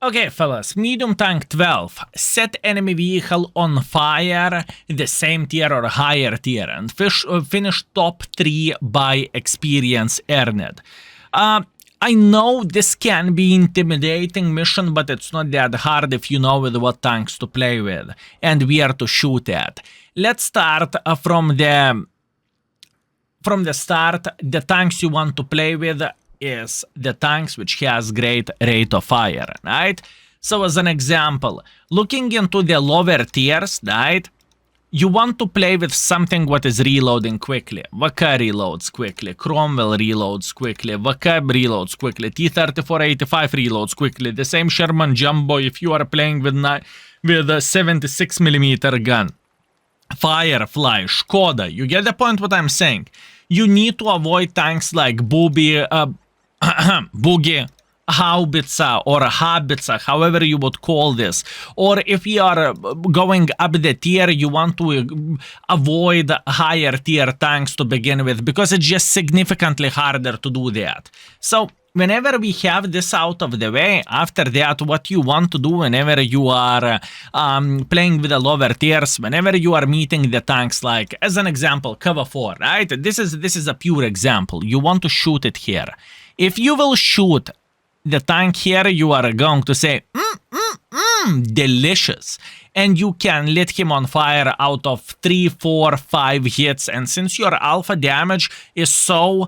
Okay, fellas, medium tank 12. Set enemy vehicle on fire, the same tier or higher tier, and finish top 3 by experience earned. I know this can be intimidating mission, but it's not that hard if you know with what tanks to play with and where to shoot at. Let's start from the start. The tanks you want to play with is the tanks which has great rate of fire, right? So as an example, looking into the lower tiers, right? You want to play with something what is reloading quickly. VK reloads quickly, Cromwell reloads quickly, VK reloads quickly, T-34-85 reloads quickly, the same Sherman Jumbo if you are playing with a 76mm gun. Firefly, Skoda, you get the point what I'm saying? You need to avoid tanks like Boogie, Haubitsa or Habitsa, however you would call this. Or if you are going up the tier, you want to avoid higher tier tanks to begin with, because it's just significantly harder to do that. So whenever we have this out of the way, after that, what you want to do whenever you are playing with the lower tiers, whenever you are meeting the tanks, like as an example, cover 4, right? This is a pure example. You want to shoot it here. If you will shoot the tank here, you are going to say, delicious. And you can let him on fire out of 3, 4, 5 hits. And since your alpha damage is so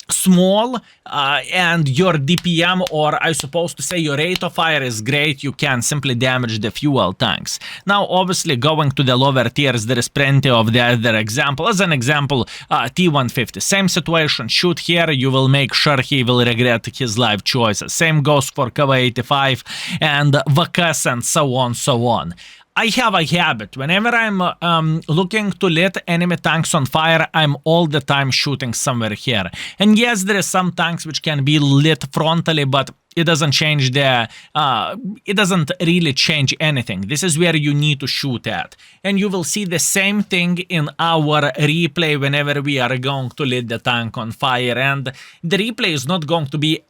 small and your DPM, or I suppose to say your rate of fire is great, you can simply damage the fuel tanks. Now, obviously, going to the lower tiers, there is plenty of the other example. As an example, T-150, same situation. Shoot here, you will make sure he will regret his life choices. Same goes for KV-85 and VKS and so on, so on. I have a habit. Whenever I'm looking to lit enemy tanks on fire, I'm all the time shooting somewhere here. And yes, there is some tanks which can be lit frontally, but it doesn't change it doesn't really change anything. This is where you need to shoot at. And you will see the same thing in our replay whenever we are going to lit the tank on fire. And the replay is not going to be,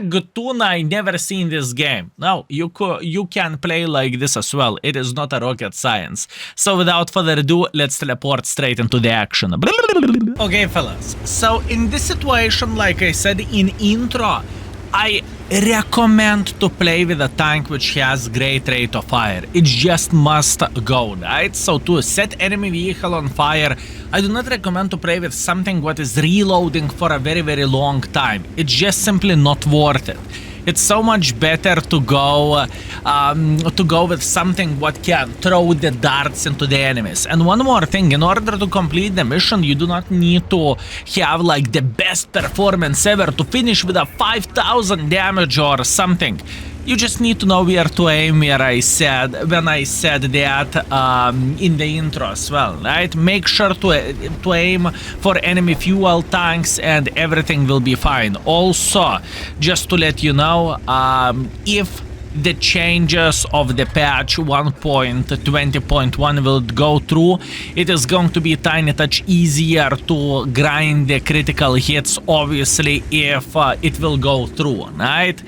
good tuna, I never seen this game. No, you can play like this as well. It is not a rocket science. So without further ado, let's teleport straight into the action. Okay, fellas. So in this situation, like I said in intro, I recommend to play with a tank which has great rate of fire. It just must go, right? So to set enemy vehicle on fire, I do not recommend to play with something what is reloading for a very, very long time. It's just simply not worth it. It's so much better to go with something what can throw the darts into the enemies. And one more thing, in order to complete the mission, you do not need to have like the best performance ever to finish with a 5,000 damage or something. You just need to know where to aim, when I said that in the intro as well, right? Make sure to aim for enemy fuel tanks and everything will be fine. Also, just to let you know, if the changes of the patch 1.20.1 will go through, it is going to be a tiny touch easier to grind the critical hits, obviously, if it will go through, right?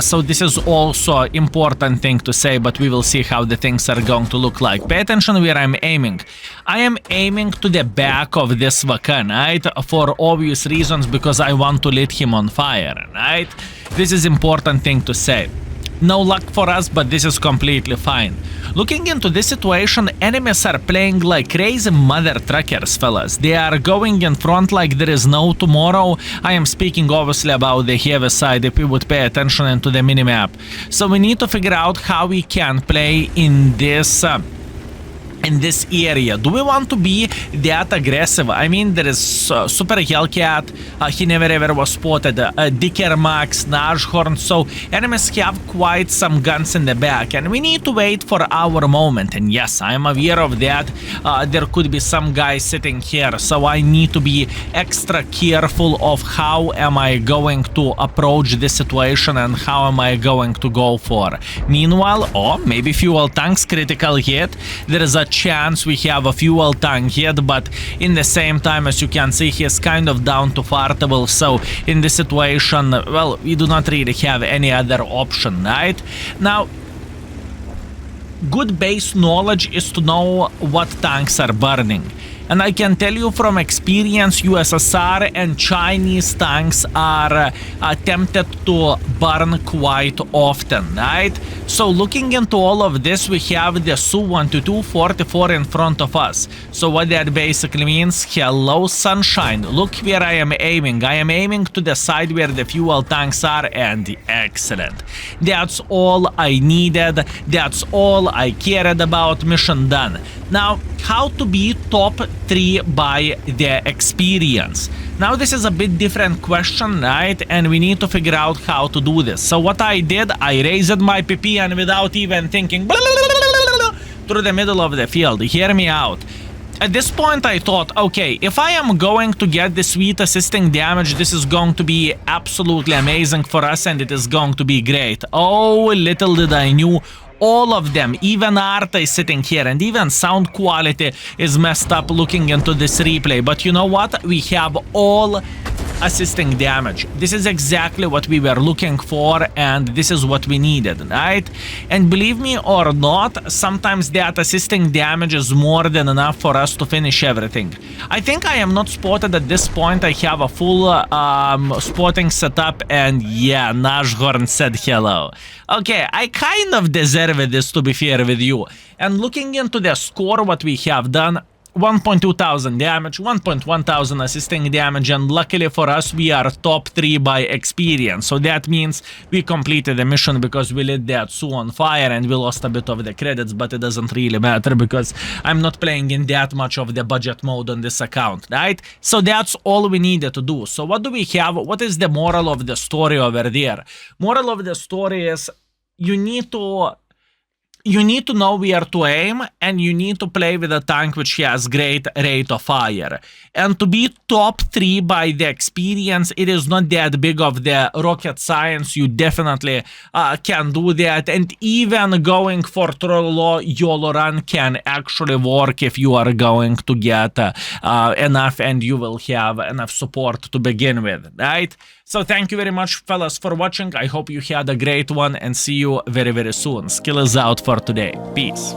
So this is also important thing to say, but we will see how the things are going to look like. Pay attention where I'm aiming. I am aiming to the back of this Vakan, right? For obvious reasons, because I want to lit him on fire, right? This is important thing to say. No luck for us, but this is completely fine. Looking into this situation, enemies are playing like crazy mother truckers, fellas. They are going in front like there is no tomorrow. I am speaking obviously about the heavy side, if we would pay attention into the minimap. So we need to figure out how we can play in this area. Do we want to be that aggressive? I mean, there is Super Hellcat, he never ever was spotted, Dicker Max, Nashorn, so enemies have quite some guns in the back, and we need to wait for our moment. And yes, I am aware of that. There could be some guys sitting here, so I need to be extra careful of how am I going to approach this situation and how am I going to go for. Meanwhile, maybe fuel tanks critical hit, there is a chance we have a fuel tank hit, but in the same time, as you can see, he is kind of down to fartable, so in this situation, well, we do not really have any other option, right? Now, good base knowledge is to know what tanks are burning. And I can tell you from experience, USSR and Chinese tanks are tempted to burn quite often, right? So looking into all of this, we have the Su-122-44 in front of us. So what that basically means, hello sunshine, look where I am aiming. I am aiming to the side where the fuel tanks are, and excellent. That's all I needed, that's all I cared about, mission done. Now, how to be top 3 by the experience? Now this is a bit different question, right? And we need to figure out how to do this. So what I did, I raised my PP and without even thinking through the middle of the field. Hear me out. At this point I thought, okay, if I am going to get the sweet assisting damage, this is going to be absolutely amazing for us and it is going to be great. Oh, little did I knew, all of them, even art is sitting here, and even sound quality is messed up looking into this replay. But you know what? We have all assisting damage. This is exactly what we were looking for, and this is what we needed, right? And believe me or not, sometimes that assisting damage is more than enough for us to finish everything. I think I am not spotted at this point. I have a full spotting setup, and yeah, Nashhorn said hello. Okay, I kind of deserve this, to be fair with you. And looking into the score, what we have done, 1,200 damage, 1,100 assisting damage, and luckily for us, we are top 3 by experience. So that means we completed the mission because we lit that Su on fire and we lost a bit of the credits, but it doesn't really matter because I'm not playing in that much of the budget mode on this account, right? So that's all we needed to do. So what do we have? What is the moral of the story over there? Moral of the story is you need to know where to aim, and you need to play with a tank which has great rate of fire. And to be top 3 by the experience, it is not that big of the rocket science. You definitely can do that, and even going for Trollo YOLO run can actually work if you are going to get enough, and you will have enough support to begin with, right? So thank you very much, fellas, for watching. I hope you had a great one, and see you very, very soon. Skill is out for today. Peace.